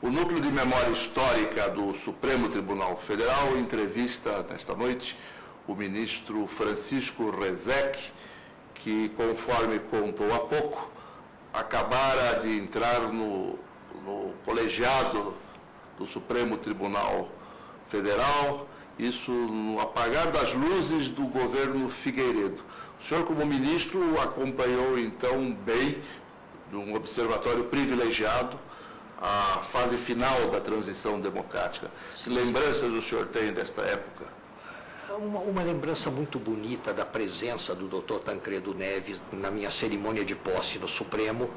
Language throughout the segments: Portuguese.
O Núcleo de Memória Histórica do Supremo Tribunal Federal entrevista nesta noite o ministro Francisco Rezec, que, conforme contou há pouco, acabara de entrar no colegiado do Supremo Tribunal Federal, isso no apagar das luzes do governo Figueiredo. O senhor, como ministro, acompanhou, então, bem, de um observatório privilegiado, a fase final da transição democrática. Que lembranças o senhor tem desta época? Uma lembrança muito bonita da presença do Dr. Tancredo Neves na minha cerimônia de posse no Supremo.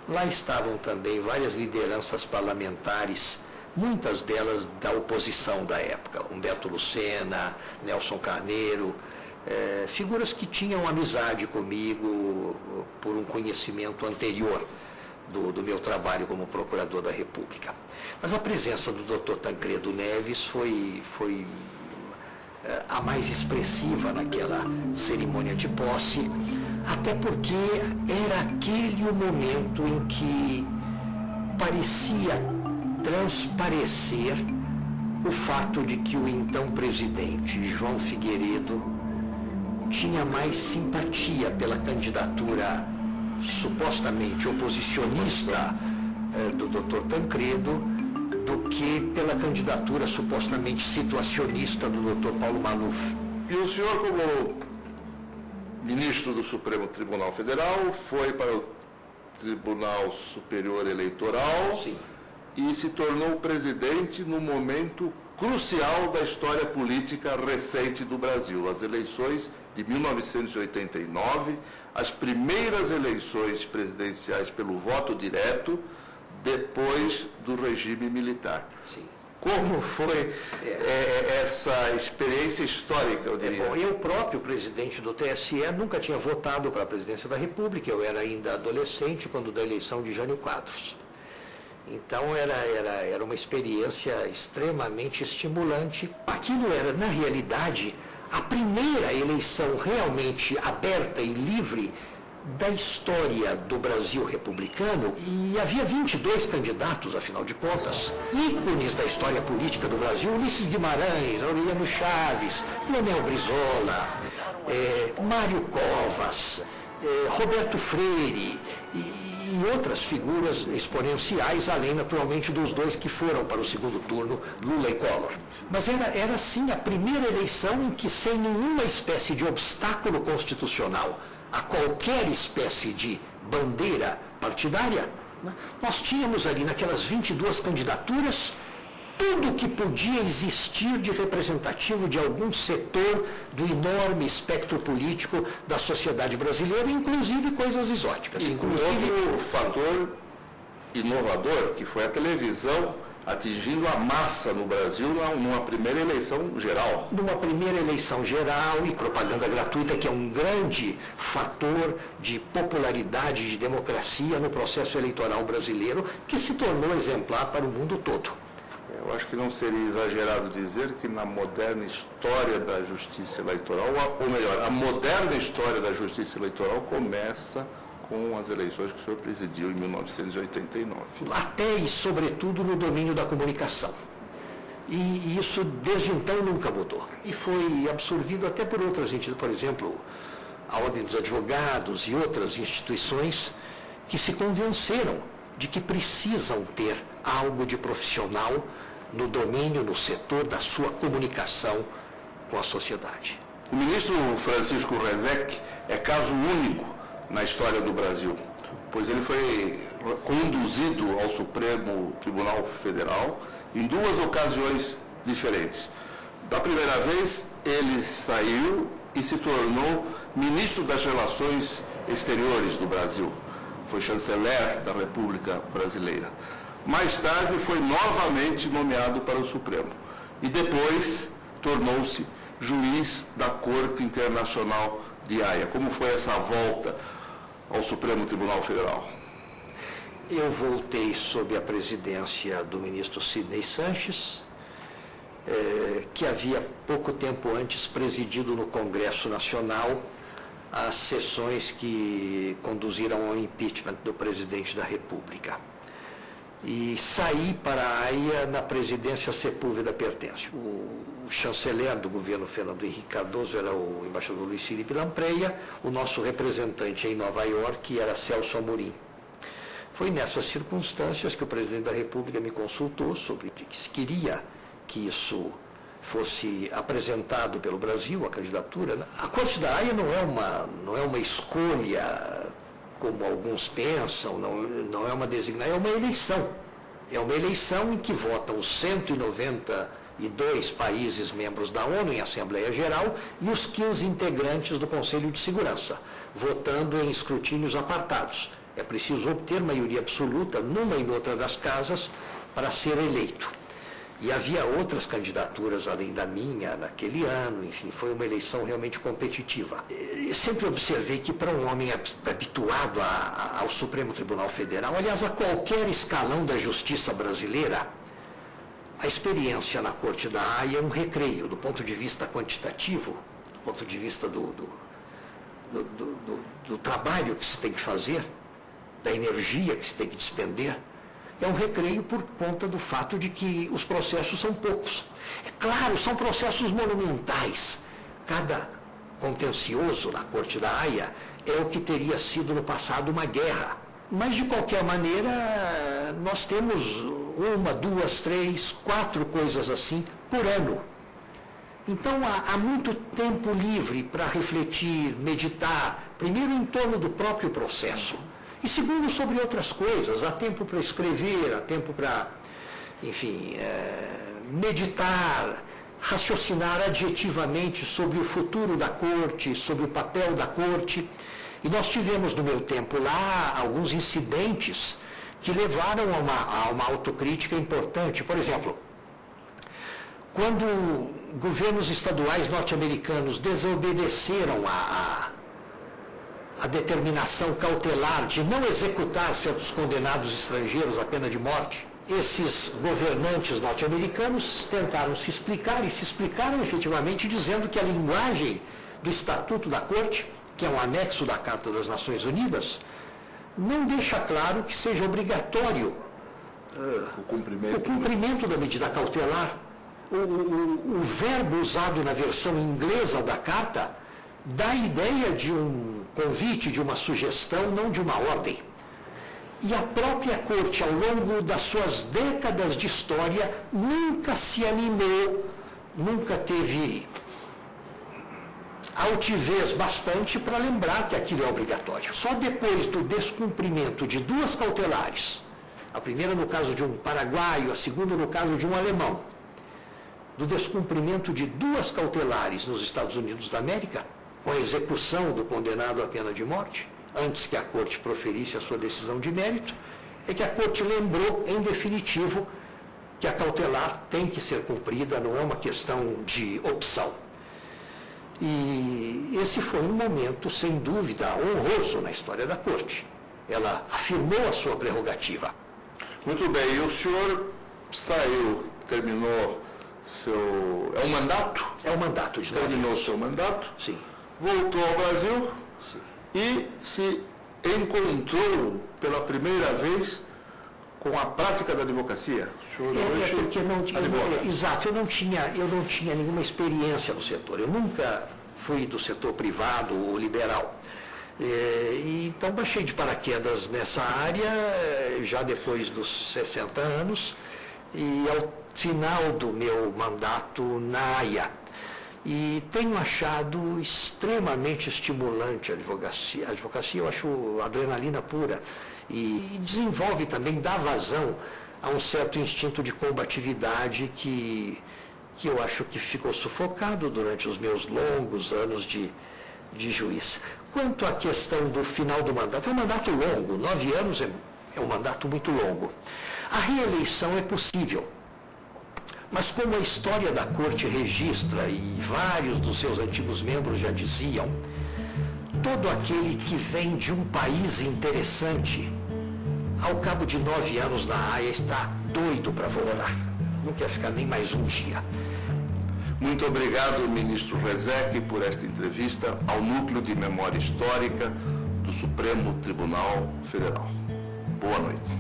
Lá estavam também várias lideranças parlamentares, muitas delas da oposição da época. Humberto Lucena, Nelson Carneiro, figuras que tinham amizade comigo por um conhecimento anterior do meu trabalho como procurador da República. Mas a presença do Dr. Tancredo Neves foi a mais expressiva naquela cerimônia de posse, até porque era aquele o momento em que parecia transparecer o fato de que o então presidente João Figueiredo tinha mais simpatia pela candidatura supostamente oposicionista do Dr. Tancredo do que pela candidatura supostamente situacionista do Dr. Paulo Maluf. E o senhor, como ministro do Supremo Tribunal Federal, foi para o Tribunal Superior Eleitoral. Sim. E se tornou presidente no momento crucial da história política recente do Brasil, as eleições de 1989, as primeiras eleições presidenciais pelo voto direto, depois do regime militar. Sim. Como foi essa experiência histórica, eu diria? Bom, eu próprio, presidente do TSE, nunca tinha votado para a presidência da República. Eu era ainda adolescente quando da eleição de Jânio Quadros. Então era uma experiência extremamente estimulante. Aquilo era, na realidade, a primeira eleição realmente aberta e livre da história do Brasil republicano, e havia 22 candidatos, afinal de contas, ícones da história política do Brasil: Ulisses Guimarães, Aureliano Chaves, Leonel Brizola, Mário Covas, Roberto Freire e outras figuras exponenciais, além, naturalmente, dos dois que foram para o segundo turno, Lula e Collor. Mas era sim, a primeira eleição em que, sem nenhuma espécie de obstáculo constitucional a qualquer espécie de bandeira partidária, nós tínhamos ali, naquelas 22 candidaturas, tudo que podia existir de representativo de algum setor do enorme espectro político da sociedade brasileira, inclusive coisas exóticas. Inclusive o fator inovador, que foi a televisão atingindo a massa no Brasil numa primeira eleição geral. Numa primeira eleição geral e propaganda gratuita, que é um grande fator de popularidade, de democracia no processo eleitoral brasileiro, que se tornou exemplar para o mundo todo. Eu acho que não seria exagerado dizer que na moderna história da justiça eleitoral, ou melhor, a moderna história da justiça eleitoral começa com as eleições que o senhor presidiu em 1989. Até e sobretudo no domínio da comunicação. E isso desde então nunca mudou. E foi absorvido até por outras entidades, por exemplo, a Ordem dos Advogados e outras instituições que se convenceram de que precisam ter algo de profissional no domínio, no setor da sua comunicação com a sociedade. O ministro Francisco Rezec é caso único na história do Brasil, pois ele foi conduzido ao Supremo Tribunal Federal em duas ocasiões diferentes. Da primeira vez, ele saiu e se tornou ministro das Relações Exteriores do Brasil. Foi chanceler da República Brasileira. Mais tarde, foi novamente nomeado para o Supremo. E depois, tornou-se juiz da Corte Internacional de Haia. Como foi essa volta ao Supremo Tribunal Federal? Eu voltei sob a presidência do ministro Sidney Sanches, que havia pouco tempo antes presidido no Congresso Nacional as sessões que conduziram ao impeachment do presidente da República. E saí para a Haia na presidência Sepúlveda Pertence. O chanceler do governo Fernando Henrique Cardoso era o embaixador Luiz Felipe Lampreia, o nosso representante em Nova York era Celso Amorim. Foi nessas circunstâncias que o presidente da República me consultou sobre se queria que isso fosse apresentado pelo Brasil, a candidatura. A Corte da Haia não é uma escolha, como alguns pensam, não é uma designação, é uma eleição. É uma eleição em que votam os 192 países membros da ONU em Assembleia Geral e os 15 integrantes do Conselho de Segurança, votando em escrutínios apartados. É preciso obter maioria absoluta numa e noutra das casas para ser eleito. E havia outras candidaturas além da minha naquele ano, enfim, foi uma eleição realmente competitiva. Eu sempre observei que para um homem habituado ao Supremo Tribunal Federal, aliás, a qualquer escalão da justiça brasileira, a experiência na Corte da Haia é um recreio, do ponto de vista quantitativo, do ponto de vista do trabalho que se tem que fazer, da energia que se tem que despender. É um recreio por conta do fato de que os processos são poucos. É claro, são processos monumentais. Cada contencioso na Corte da Haia é o que teria sido no passado uma guerra. Mas, de qualquer maneira, nós temos 1, 2, 3, 4 coisas assim por ano. Então, há muito tempo livre para refletir, meditar, primeiro em torno do próprio processo. E segundo, sobre outras coisas, há tempo para escrever, há tempo para, enfim, meditar, raciocinar adjetivamente sobre o futuro da Corte, sobre o papel da Corte. E nós tivemos, no meu tempo lá, alguns incidentes que levaram a uma autocrítica importante. Por exemplo, quando governos estaduais norte-americanos desobedeceram a determinação cautelar de não executar certos condenados estrangeiros à pena de morte, esses governantes norte-americanos tentaram se explicar e se explicaram efetivamente dizendo que a linguagem do Estatuto da Corte, que é um anexo da Carta das Nações Unidas, não deixa claro que seja obrigatório o cumprimento da medida cautelar. O verbo usado na versão inglesa da Carta dá a ideia de um convite, de uma sugestão, não de uma ordem. E a própria Corte, ao longo das suas décadas de história, nunca se animou, nunca teve altivez bastante para lembrar que aquilo é obrigatório. Só depois do descumprimento de 2 cautelares, a primeira no caso de um paraguaio, a segunda no caso de um alemão, do descumprimento de 2 cautelares nos Estados Unidos da América, com a execução do condenado à pena de morte, antes que a Corte proferisse a sua decisão de mérito, é que a Corte lembrou, em definitivo, que a cautelar tem que ser cumprida, não é uma questão de opção. E esse foi um momento, sem dúvida, honroso na história da Corte. Ela afirmou a sua prerrogativa. Muito bem, e o senhor saiu, terminou seu... É um mandato? É um mandato de 9 anos. Terminou seu mandato? Sim. Voltou ao Brasil? Sim. E se encontrou pela primeira vez com a prática da advocacia. O senhor hoje porque não tinha, exato, eu não tinha nenhuma experiência no setor. Eu nunca fui do setor privado ou liberal. E então baixei de paraquedas nessa área já depois dos 60 anos e ao final do meu mandato na Haia. E tenho achado extremamente estimulante a advocacia. A advocacia eu acho adrenalina pura e desenvolve também, dá vazão a um certo instinto de combatividade que eu acho que ficou sufocado durante os meus longos anos de juiz. Quanto à questão do final do mandato, é um mandato longo, 9 anos é um mandato muito longo. A reeleição é possível. Mas como a história da Corte registra, e vários dos seus antigos membros já diziam, todo aquele que vem de um país interessante, ao cabo de 9 anos na Haia, está doido para voltar. Não quer ficar nem mais um dia. Muito obrigado, ministro Rezec, por esta entrevista ao Núcleo de Memória Histórica do Supremo Tribunal Federal. Boa noite.